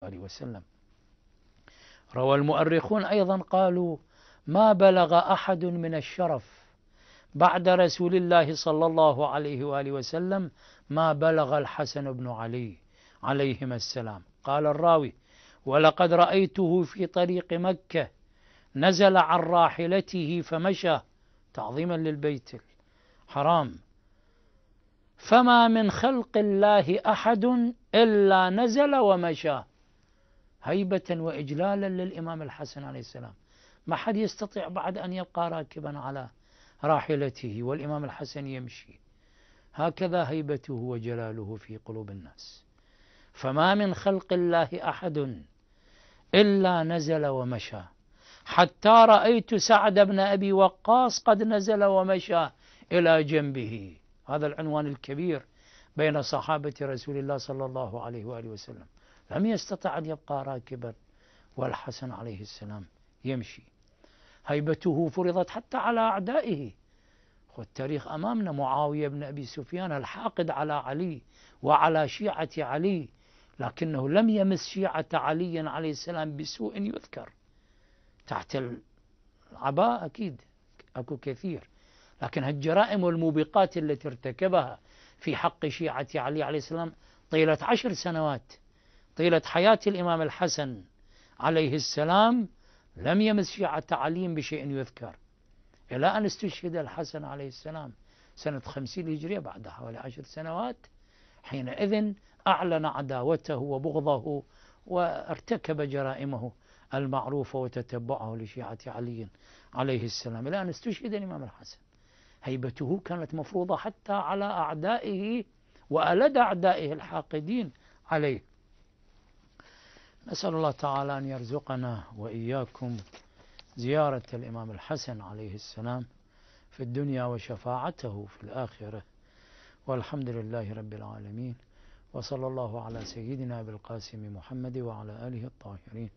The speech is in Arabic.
وآله وسلم. روى المؤرخون أيضا قالوا: ما بلغ أحد من الشرف بعد رسول الله صلى الله عليه وآله وسلم ما بلغ الحسن بن علي عليهما السلام. قال الراوي: ولقد رأيته في طريق مكة نزل عن راحلته فمشى تعظيما للبيت الحرام، فما من خلق الله أحد إلا نزل ومشى، هيبة وإجلالا للإمام الحسن عليه السلام. ما حد يستطيع بعد أن يبقى راكبا على راحلته والإمام الحسن يمشي، هكذا هيبته وجلاله في قلوب الناس. فما من خلق الله أحد إلا نزل ومشى، حتى رأيت سعد بن أبي وقاص قد نزل ومشى إلى جنبه. هذا العنوان الكبير بين صحابة رسول الله صلى الله عليه وآله وسلم. لم يستطع أن يبقى راكبا والحسن عليه السلام يمشي. هيبته فرضت حتى على أعدائه، والتاريخ أمامنا: معاوية بن أبي سفيان الحاقد على علي وعلى شيعة علي، لكنه لم يمس شيعة علي عليه السلام بسوء يذكر. تحت العباء أكيد أكو كثير، لكن هالجرائم والموبقات التي ارتكبها في حق شيعة علي عليه السلام طيلة 10 سنوات، طيلة حياة الإمام الحسن عليه السلام، لم يمس شيعة علي بشيء يذكر، إلى أن استشهد الحسن عليه السلام سنة 50 هجرية بعد حوالي 10 سنوات. حينئذ أعلن عداوته وبغضه وارتكب جرائمه المعروفة وتتبعه لشيعة علي عليه السلام إلى أن استشهد الإمام الحسن. هيبته كانت مفروضة حتى على أعدائه وألد أعدائه الحاقدين عليه. نسأل الله تعالى أن يرزقنا وإياكم زيارة الإمام الحسن عليه السلام في الدنيا وشفاعته في الآخرة، والحمد لله رب العالمين، وصلى الله على سيدنا بالقاسم محمد وعلى آله الطاهرين.